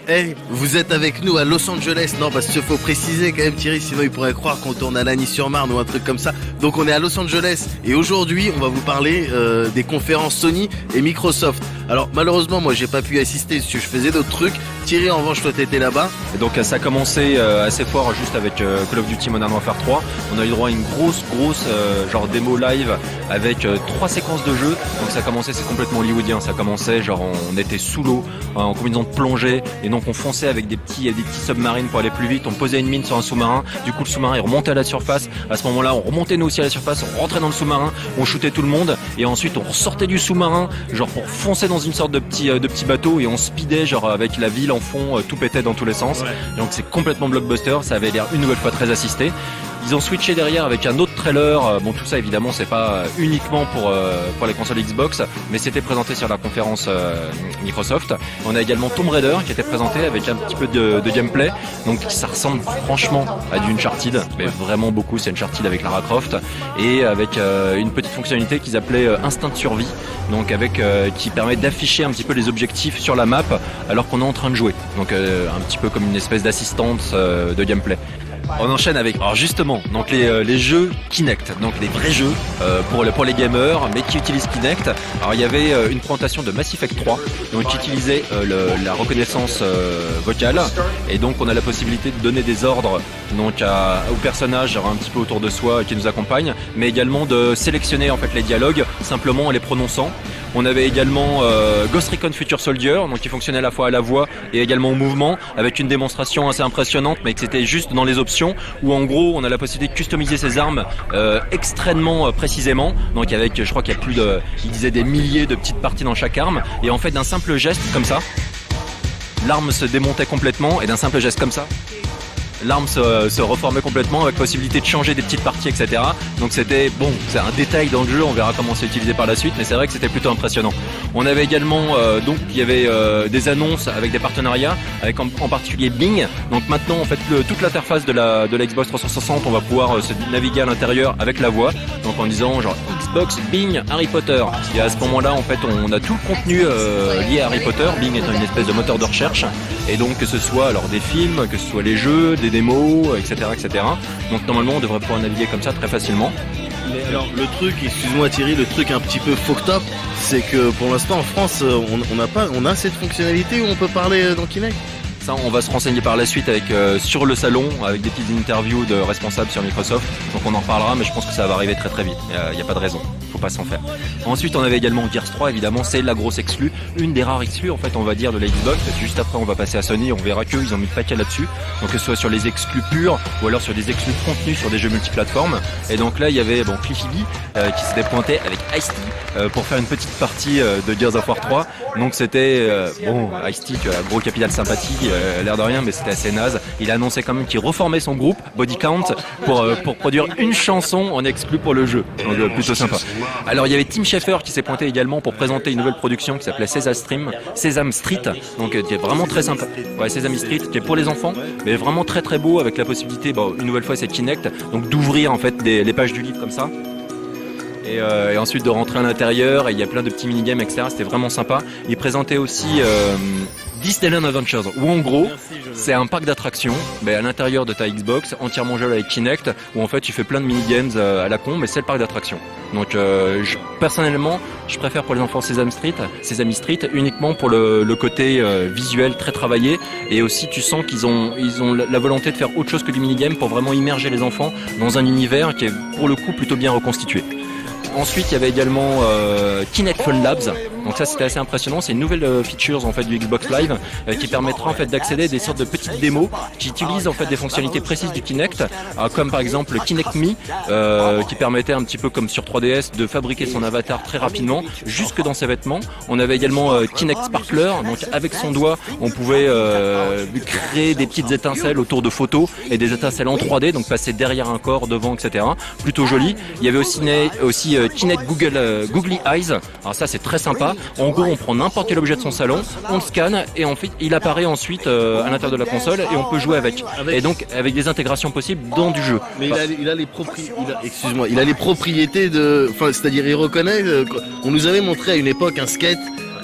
Hey, vous êtes avec nous à Los Angeles. Non, parce qu'il faut préciser quand même, Thierry, sinon il pourrait croire qu'on tourne à Lagny-sur-Marne ou un truc comme ça. Donc on est à Los Angeles et aujourd'hui on va vous parler des conférences Sony et Microsoft. Alors malheureusement moi j'ai pas pu assister parce que je faisais d'autres trucs. Thierry, en revanche, toi t'étais là-bas. Et donc ça a commencé assez fort juste avec Call of Duty Modern Warfare 3. On a eu droit à une grosse genre démo live avec 3 séquences de jeu. Donc ça a commencé, c'est complètement hollywoodien. Ça a commencé genre on était sous l'eau en combinaison de plongée et donc on fonçait avec des petits submarines pour aller plus vite. On posait une mine sur un sous-marin. Du coup le sous-marin il remontait à la surface. À ce moment-là on remontait nous aussi à la surface. On rentrait dans le sous-marin, on shootait tout le monde et ensuite on ressortait du sous-marin genre pour foncer dans une sorte de petit bateau et on speedait genre avec la ville en fond, tout pétait dans tous les sens. Ouais. Donc c'est complètement blockbuster, ça avait l'air une nouvelle fois très assisté. Ils ont switché derrière avec un autre trailer. Bon, tout ça évidemment c'est pas uniquement pour les consoles Xbox, mais c'était présenté sur la conférence Microsoft. On a également Tomb Raider qui était présenté avec un petit peu de gameplay. Donc ça ressemble franchement à du Uncharted, mais vraiment beaucoup. C'est Uncharted avec Lara Croft et avec une petite fonctionnalité qu'ils appelaient instinct de survie. Donc avec qui permet d'afficher un petit peu les objectifs sur la map alors qu'on est en train de jouer. Donc un petit peu comme une espèce d'assistance de gameplay. On enchaîne avec, alors justement, donc les jeux Kinect, donc les vrais jeux pour les gamers, mais qui utilisent Kinect. Alors il y avait une présentation de Mass Effect 3, donc qui utilisait la reconnaissance vocale, et donc on a la possibilité de donner des ordres donc aux personnages un petit peu autour de soi qui nous accompagnent, mais également de sélectionner en fait les dialogues simplement en les prononçant. On avait également Ghost Recon Future Soldier, donc qui fonctionnait à la fois à la voix et également au mouvement, avec une démonstration assez impressionnante, mais que c'était juste dans les options, où en gros on a la possibilité de customiser ses armes extrêmement précisément. Donc avec, je crois qu'il y a il disait des milliers de petites parties dans chaque arme, et en fait d'un simple geste comme ça, l'arme se démontait complètement, et d'un simple geste comme ça, l'arme se reformait complètement avec possibilité de changer des petites parties, etc. Donc c'était, bon, c'est un détail dans le jeu, on verra comment c'est utilisé par la suite, mais c'est vrai que c'était plutôt impressionnant. On avait également, donc il y avait des annonces avec des partenariats, avec en particulier Bing. Donc maintenant, en fait, toute l'interface de la Xbox 360, on va pouvoir se naviguer à l'intérieur avec la voix, donc en disant genre Xbox, Bing, Harry Potter. Et à ce moment-là, en fait, on a tout le contenu lié à Harry Potter, Bing étant une espèce de moteur de recherche, et donc que ce soit alors des films, que ce soit les jeux, des démos, etc., etc. Donc normalement on devrait pouvoir naviguer comme ça très facilement. Mais alors le truc, excuse-moi Thierry, le truc un petit peu fucked up, c'est que pour l'instant en France on a cette fonctionnalité où on peut parler dans Kinect. Ça, on va se renseigner par la suite avec sur le salon, avec des petites interviews de responsables sur Microsoft. Donc on en reparlera, mais je pense que ça va arriver très très vite. Il n'y a pas de raison, faut pas s'en faire. Ensuite, on avait également Gears 3, évidemment, c'est la grosse exclue, une des rares exclus en fait, on va dire, de la Xbox. Juste après, on va passer à Sony, on verra qu'ils ont mis le paquet là-dessus. Donc que ce soit sur les exclus purs ou alors sur des exclus de contenu sur des jeux multiplateformes. Et donc là, il y avait Cliffy B qui s'était pointé avec Ice-T pour faire une petite partie de Gears of War 3. Donc c'était Ice-T, gros capital sympathie. L'air de rien, mais c'était assez naze. Il a annoncé quand même qu'il reformait son groupe Body Count pour produire une chanson en exclu pour le jeu. Donc plutôt sympa. Alors il y avait Tim Schafer qui s'est pointé également pour présenter une nouvelle production qui s'appelait Sesame Street, donc qui est vraiment très sympa. Ouais, Sesame Street qui est pour les enfants, mais vraiment très très beau, avec la possibilité, une nouvelle fois c'est Kinect, donc d'ouvrir en fait les pages du livre comme ça. Et ensuite de rentrer à l'intérieur, et il y a plein de petits minigames, etc. C'était vraiment sympa. Il présentait aussi Disneyland Adventures, où en gros c'est un parc d'attractions, mais à l'intérieur de ta Xbox, entièrement jouable avec Kinect, où en fait tu fais plein de minigames à la con, mais c'est le parc d'attractions. Donc personnellement, je préfère pour les enfants Sesame Street uniquement pour le côté visuel très travaillé, et aussi tu sens qu'ils ont la volonté de faire autre chose que du minigame pour vraiment immerger les enfants dans un univers qui est pour le coup plutôt bien reconstitué. Ensuite, il y avait également Kinect Fun Labs. Donc ça, c'était assez impressionnant. C'est une nouvelle feature en fait du Xbox Live qui permettra en fait d'accéder à des sortes de petites démos qui utilisent en fait des fonctionnalités précises du Kinect, comme par exemple le Kinect Me, qui permettait un petit peu comme sur 3DS de fabriquer son avatar très rapidement, jusque dans ses vêtements. On avait également Kinect Sparkler. Donc avec son doigt, on pouvait créer des petites étincelles autour de photos et des étincelles en 3D, donc passer derrière un corps, devant, etc. Plutôt joli. Il y avait aussi Kinect Googly Eyes. Alors ça c'est très sympa. En gros on prend n'importe quel objet de son salon, on le scanne et ensuite il apparaît ensuite à l'intérieur de la console et on peut jouer avec. Et donc avec des intégrations possibles dans du jeu. Mais il a les propriétés de, enfin c'est-à-dire il reconnaît. On nous avait montré à une époque un skate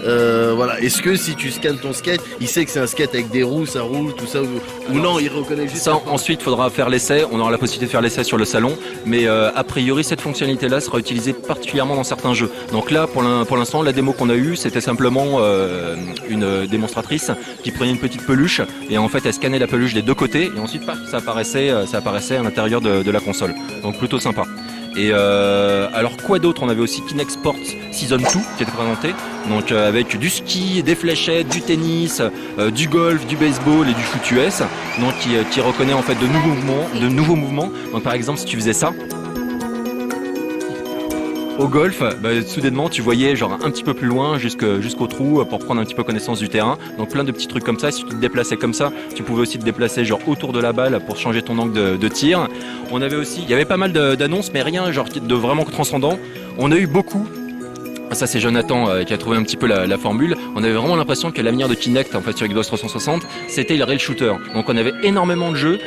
Voilà. Est-ce que si tu scannes ton skate, il sait que c'est un skate avec des roues, ça roule, tout ça, ou non, il reconnaît juste ça. Ensuite, il faudra faire l'essai. On aura la possibilité de faire l'essai sur le salon, mais a priori, cette fonctionnalité-là sera utilisée particulièrement dans certains jeux. Donc là, pour l'instant, la démo qu'on a eue, c'était simplement une démonstratrice qui prenait une petite peluche et en fait, elle scannait la peluche des deux côtés et ensuite, paf, ça apparaissait à l'intérieur de la console. Donc plutôt sympa. Et alors quoi d'autre? On avait aussi Kinect Sports Season 2 qui était présenté, donc avec du ski, des fléchettes, du tennis, du golf, du baseball et du foot US, donc qui reconnaît en fait de nouveaux mouvements. Donc par exemple, si tu faisais ça au golf, soudainement tu voyais genre un petit peu plus loin jusqu'au trou pour prendre un petit peu connaissance du terrain. Donc plein de petits trucs comme ça. Si tu te déplaçais comme ça, tu pouvais aussi te déplacer genre autour de la balle pour changer ton angle de tir. On avait aussi, il y avait pas mal d'annonces, mais rien genre de vraiment transcendant. On a eu beaucoup. Ça c'est Jonathan qui a trouvé un petit peu la formule. On avait vraiment l'impression que l'avenir de Kinect en fait sur Xbox 360 c'était le rail shooter. Donc on avait énormément de jeux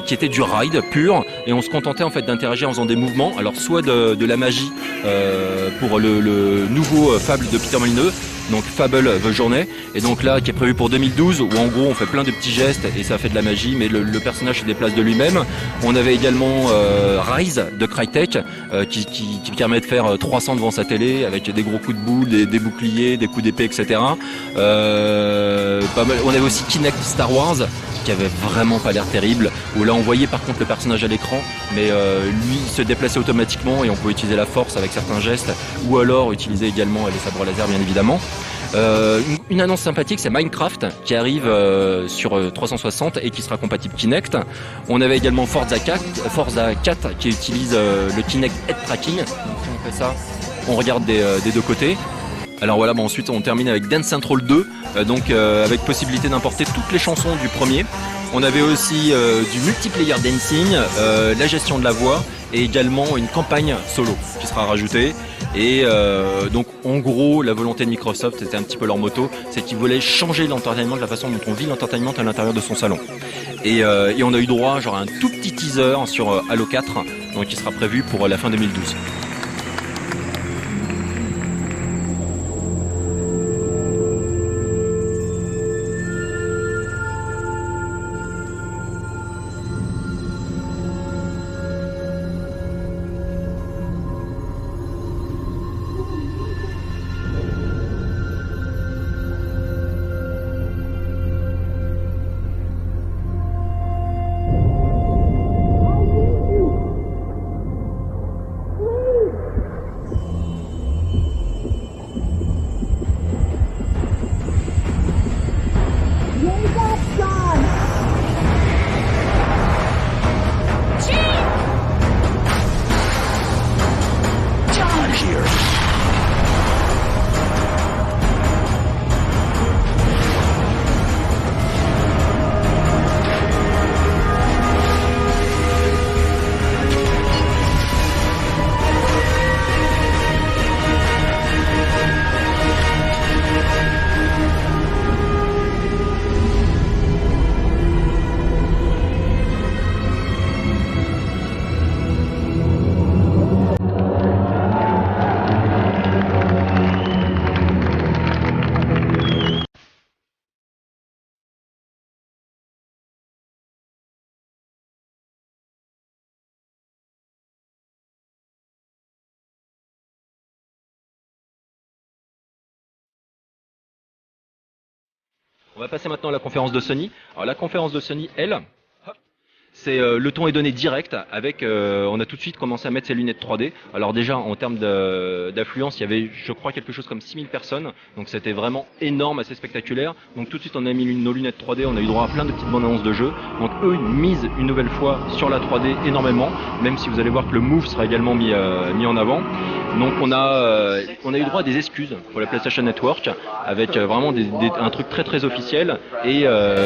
qui étaient du ride pur et on se contentait en fait d'interagir en faisant des mouvements. Alors soit de la magie pour le nouveau Fable de Peter Molyneux, donc Fable The Journey, et donc là qui est prévu pour 2012 où en gros on fait plein de petits gestes et ça fait de la magie mais le personnage se déplace de lui-même. On avait également Rise de Crytek qui permet de faire 300 devant sa télé avec des gros coups de boule, des boucliers, des coups d'épée, etc. On avait aussi Kinect Star Wars qui avait vraiment pas l'air terrible, où là on voyait par contre le personnage à l'écran, mais lui il se déplaçait automatiquement et on pouvait utiliser la force avec certains gestes, ou alors utiliser également les sabres laser bien évidemment. Une annonce sympathique, c'est Minecraft qui arrive sur 360 et qui sera compatible Kinect. On avait également Forza 4 qui utilise le Kinect Head Tracking. Donc, si on fait ça, on regarde des deux côtés. Alors voilà, ensuite on termine avec Dance Central 2, avec possibilité d'importer toutes les chansons du premier. On avait aussi du multiplayer dancing, la gestion de la voix et également une campagne solo qui sera rajoutée. Et donc en gros la volonté de Microsoft, c'était un petit peu leur motto, c'est qu'ils voulaient changer l'entertainment, de la façon dont on vit l'entertainment à l'intérieur de son salon. Et on a eu droit genre à un tout petit teaser sur Halo 4, donc qui sera prévu pour la fin 2012. On va passer maintenant à la conférence de Sony. Alors la conférence de Sony, elle, c'est le ton est donné direct avec on a tout de suite commencé à mettre ses lunettes 3D. Alors déjà en termes d'affluence, il y avait je crois quelque chose comme 6000 personnes. Donc c'était vraiment énorme, assez spectaculaire. Donc tout de suite on a mis nos lunettes 3D, on a eu droit à plein de petites bandes annonces de jeux. Donc eux ils misent une nouvelle fois sur la 3D énormément, même si vous allez voir que le Move sera également mis en avant. Donc on a eu droit à des excuses pour la PlayStation Network avec vraiment un truc très très officiel et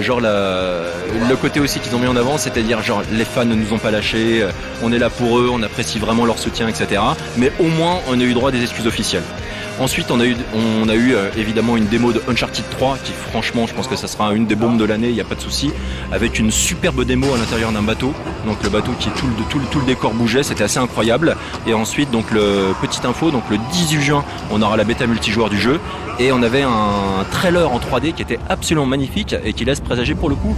genre le côté aussi qu'ils ont mis en avant, c'est-à-dire genre les fans ne nous ont pas lâchés, on est là pour eux, on apprécie vraiment leur soutien, etc. Mais au moins on a eu droit à des excuses officielles. Ensuite, on a eu évidemment une démo de Uncharted 3 qui, franchement, je pense que ça sera une des bombes de l'année, il n'y a pas de souci, avec une superbe démo à l'intérieur d'un bateau. Donc le bateau qui est tout le décor bougeait, c'était assez incroyable. Et ensuite, donc petite info, donc le 18 juin, on aura la bêta multijoueur du jeu. Et on avait un trailer en 3D qui était absolument magnifique et qui laisse présager pour le coup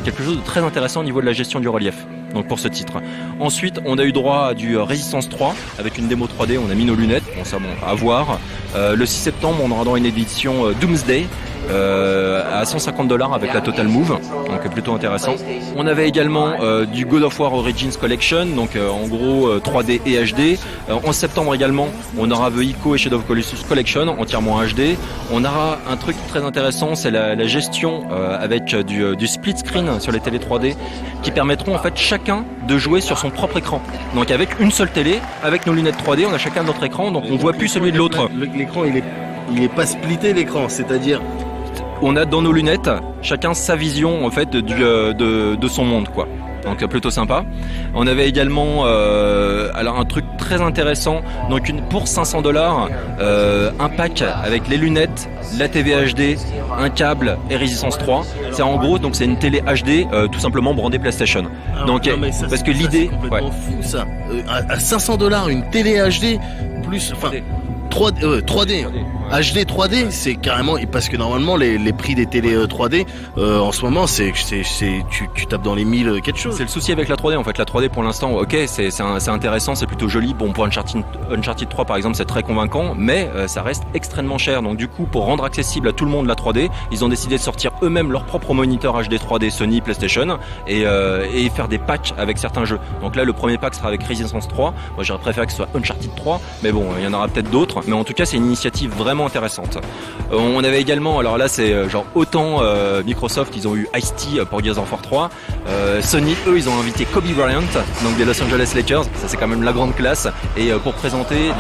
quelque chose de très intéressant au niveau de la gestion du relief. Donc pour ce titre. Ensuite, on a eu droit à du Resistance 3 avec une démo 3D. On a mis nos lunettes. Bon, ça, à voir. Le 6 septembre, on aura droit à une édition Doomsday. À $150 avec la Total Move, donc plutôt intéressant. On avait également du God of War Origins Collection, donc en gros 3D et HD. En septembre également, on aura The Ico et Shadow of Colossus Collection, entièrement HD. On aura un truc très intéressant, c'est la gestion avec du split screen sur les télé 3D qui permettront en fait chacun de jouer sur son propre écran. Donc avec une seule télé, avec nos lunettes 3D, on a chacun notre écran, donc on voit plus celui de l'autre. L'écran il est pas splitté, l'écran, c'est-à-dire on a dans nos lunettes chacun sa vision en fait de son monde, quoi. Donc plutôt sympa. On avait également alors un truc très intéressant, donc pour $500 un pack avec les lunettes, la TV HD, un câble et Resistance 3. C'est en gros donc c'est une télé HD tout simplement brandée PlayStation. Donc non, ça, parce que l'idée c'est complètement fou ça. À $500 une télé HD plus enfin 3D. HD 3D, c'est carrément c'est que normalement les prix des télé 3D en ce moment tu tapes dans les 1000 quelque chose. C'est le souci avec la 3D en fait. La 3D pour l'instant, ok, c'est intéressant, c'est plutôt joli. Bon, pour Uncharted 3 par exemple, c'est très convaincant, mais ça reste extrêmement cher. Donc du coup, pour rendre accessible à tout le monde la 3D, ils ont décidé de sortir eux-mêmes leur propre moniteur HD 3D Sony, PlayStation et faire des packs avec certains jeux. Donc là, le premier pack sera avec Resistance 3. Moi, j'aurais préféré que ce soit Uncharted 3, mais bon, il y en aura peut-être d'autres. Mais en tout cas, c'est une initiative vraiment intéressante. On avait également, alors là c'est genre autant Microsoft, ils ont eu Ice-T pour Gears of War 3, Sony, eux, ils ont invité Kobe Bryant, donc des Los Angeles Lakers, ça c'est quand même la grande classe, et pour présenter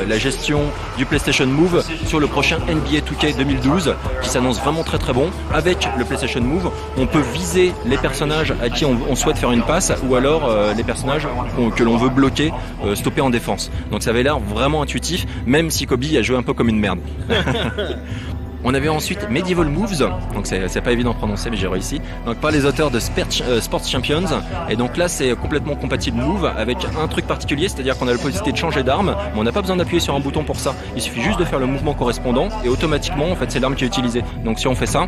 la gestion du PlayStation Move sur le prochain NBA 2K 2012, qui s'annonce vraiment très très bon. Avec le PlayStation Move, on peut viser les personnages à qui on souhaite faire une passe, ou alors les personnages que l'on veut bloquer, stopper en défense. Donc ça avait l'air vraiment intuitif, même si Kobe a joué un peu comme une merde. On avait ensuite Medieval Moves, donc c'est pas évident à prononcer mais j'ai réussi, donc par les auteurs de Sports Champions, et donc là c'est complètement compatible Move avec un truc particulier, c'est-à-dire qu'on a la possibilité de changer d'arme, mais on n'a pas besoin d'appuyer sur un bouton pour ça, il suffit juste de faire le mouvement correspondant et automatiquement en fait c'est l'arme qui est utilisée. Donc si on fait ça,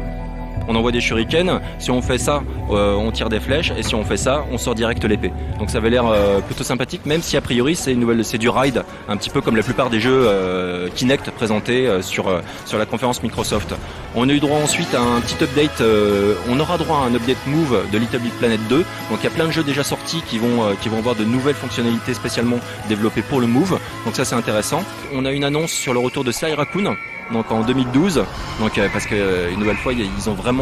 on envoie des shurikens, si on fait ça, on tire des flèches, et si on fait ça, on sort direct l'épée. Donc ça avait l'air plutôt sympathique, même si a priori c'est du ride, un petit peu comme la plupart des jeux Kinect présentés sur la conférence Microsoft. On a eu droit ensuite à un petit update, on aura droit à un update Move de Little Big Planet 2, donc il y a plein de jeux déjà sortis qui vont avoir de nouvelles fonctionnalités spécialement développées pour le Move, donc ça c'est intéressant. On a une annonce sur le retour de Sly Raccoon, donc en 2012, donc parce que une nouvelle fois ils ont vraiment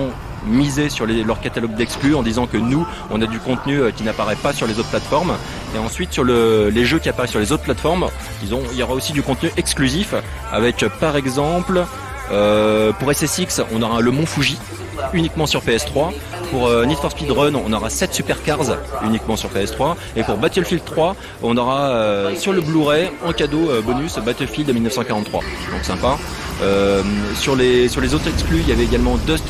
misé sur leur catalogue d'exclus en disant que nous on a du contenu qui n'apparaît pas sur les autres plateformes, et ensuite sur les jeux qui apparaissent sur les autres plateformes, il y aura aussi du contenu exclusif avec par exemple pour SSX on aura le Mont Fuji uniquement sur PS3. Pour Need for Speed Run, on aura 7 Supercars uniquement sur PS3. Et pour Battlefield 3, on aura sur le Blu-ray en cadeau bonus Battlefield 1943. Donc sympa. Sur les autres exclus, il y avait également Dust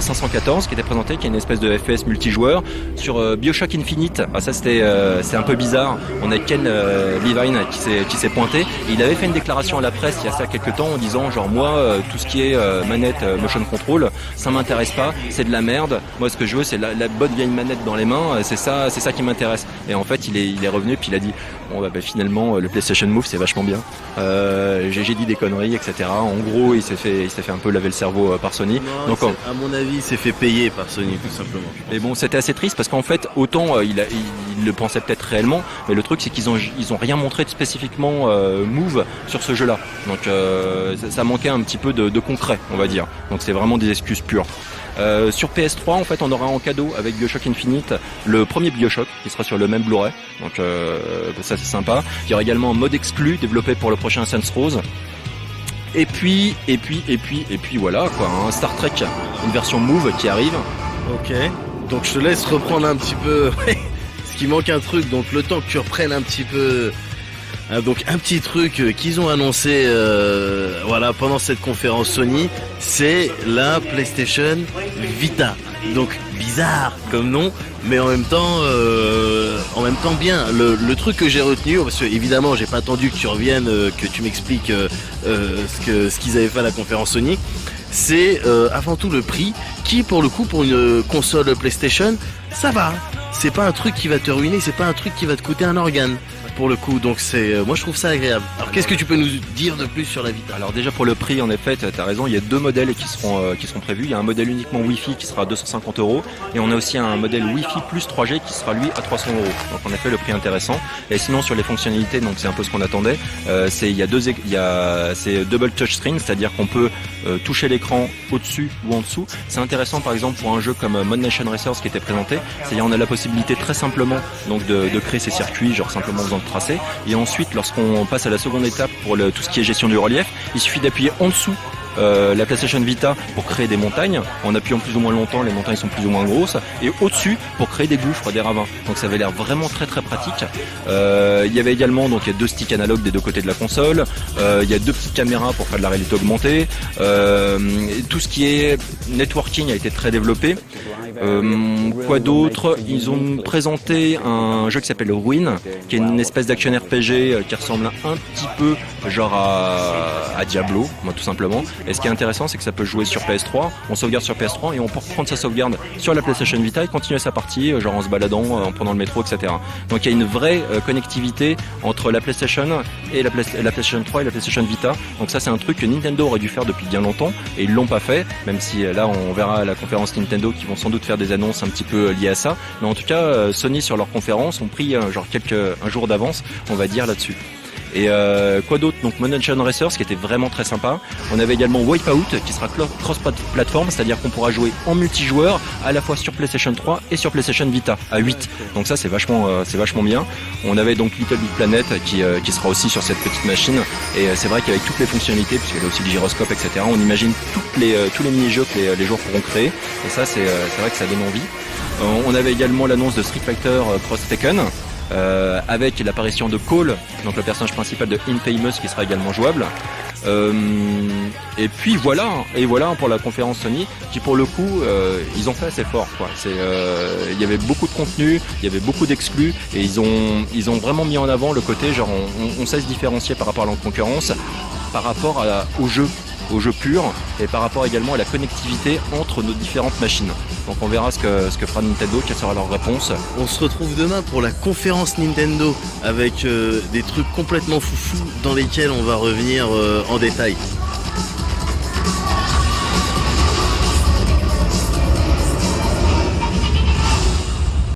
514 qui était présenté, qui est une espèce de FPS multijoueur. Sur BioShock Infinite, ça c'est un peu bizarre. On a Ken Levine qui s'est pointé. Et il avait fait une déclaration à la presse il y a ça quelques temps en disant genre moi tout ce qui est manette motion control, ça m'intéresse pas, c'est de la merde. Moi ce que je veux c'est la bonne vieille manette dans les mains, c'est ça qui m'intéresse. Et en fait il est revenu puis il a dit bon bah finalement le PlayStation Move c'est vachement bien. J'ai dit des conneries etc. En gros il s'est fait un peu laver le cerveau par Sony. Non, donc à mon avis il s'est fait payer par Sony tout simplement. Mais bon c'était assez triste parce qu'en fait autant il le pensait peut-être réellement, mais le truc c'est qu'ils ont rien montré de spécifiquement Move sur ce jeu là. Donc ça manquait un petit peu de concret on va dire. Donc c'est vraiment des excuses pures. Sur PS3 en fait on aura en cadeau avec BioShock Infinite le premier BioShock qui sera sur le même Blu-ray, donc ça c'est sympa. Il y aura également un mode exclu développé pour le prochain Saints Row. Et puis voilà quoi, hein, Star Trek, une version Move qui arrive. Ok, donc je te laisse reprendre un petit peu ce qui manque un truc, donc le temps que tu reprennes un petit peu Donc un petit truc qu'ils ont annoncé voilà pendant cette conférence Sony, c'est la PlayStation Vita. Donc bizarre comme nom, mais en même temps bien. Le truc que j'ai retenu, parce que évidemment j'ai pas attendu que tu reviennes, que tu m'expliques ce qu'ils avaient fait à la conférence Sony, c'est avant tout le prix, qui pour le coup pour une console PlayStation, ça va. C'est pas un truc qui va te ruiner, c'est pas un truc qui va te coûter un organe. Pour le coup, donc moi je trouve ça agréable. Alors qu'est-ce que tu peux nous dire de plus sur la Vita? Alors déjà pour le prix, en effet, tu as raison, il y a deux modèles qui seront prévus. Il y a un modèle uniquement Wi-Fi qui sera à 250 €, et on a aussi un modèle Wi-Fi plus 3G qui sera lui à 300 €. Donc en effet le prix intéressant. Et sinon sur les fonctionnalités, donc c'est un peu ce qu'on attendait. C'est double touchscreen, c'est-à-dire qu'on peut toucher l'écran au-dessus ou en dessous. C'est intéressant par exemple pour un jeu comme Mod Nation Racers qui était présenté. C'est-à-dire on a la possibilité très simplement donc de créer ces circuits, genre simplement en faisant le tracé. Et ensuite, lorsqu'on passe à la seconde étape pour tout ce qui est gestion du relief, il suffit d'appuyer en dessous la PlayStation Vita pour créer des montagnes. En appuyant plus ou moins longtemps, les montagnes sont plus ou moins grosses, et au-dessus pour créer des gouffres, des ravins. Donc ça avait l'air vraiment très très pratique. Il y avait également donc il y a deux sticks analogues des deux côtés de la console. Il y a deux petites caméras pour faire de la réalité augmentée. Tout ce qui est networking a été très développé. Quoi d'autre? Ils ont présenté un jeu qui s'appelle Ruin, qui est une espèce d'action RPG qui ressemble un petit peu genre à Diablo, moi tout simplement. Et ce qui est intéressant, c'est que ça peut jouer sur PS3, on sauvegarde sur PS3 et on peut reprendre sa sauvegarde sur la PlayStation Vita et continuer sa partie, genre en se baladant, en prenant le métro, etc. Donc il y a une vraie connectivité entre la PlayStation et la PlayStation 3 et la PlayStation Vita. Donc ça c'est un truc que Nintendo aurait dû faire depuis bien longtemps et ils l'ont pas fait, même si là on verra à la conférence Nintendo qui vont sans doute faire des annonces un petit peu liées à ça. Mais en tout cas Sony sur leur conférence ont pris genre un jour d'avance, on va dire là-dessus. Et quoi d'autre? Donc Mod Nation Racers qui était vraiment très sympa. On avait également Wipeout qui sera cross-platform, c'est-à-dire qu'on pourra jouer en multijoueur à la fois sur PlayStation 3 et sur PlayStation Vita à 8. Donc ça c'est vachement bien. On avait donc Little Big Planet qui sera aussi sur cette petite machine. Et c'est vrai qu'avec toutes les fonctionnalités, puisqu'il y a aussi le gyroscope, etc., on imagine tous les mini-jeux que les joueurs pourront créer. Et ça c'est vrai que ça donne envie. On avait également l'annonce de Street Fighter Cross Tekken. Avec l'apparition de Cole, donc le personnage principal de Infamous qui sera également jouable. Et puis voilà pour la conférence Sony qui pour le coup ils ont fait assez fort quoi. Il y avait beaucoup de contenu, il y avait beaucoup d'exclus et ils ont vraiment mis en avant le côté genre on sait se différencier par rapport à la concurrence, par rapport au jeu pur et par rapport également à la connectivité entre nos différentes machines. Donc on verra ce que fera Nintendo, quelle sera leur réponse. On se retrouve demain pour la conférence Nintendo avec des trucs complètement foufous dans lesquels on va revenir en détail.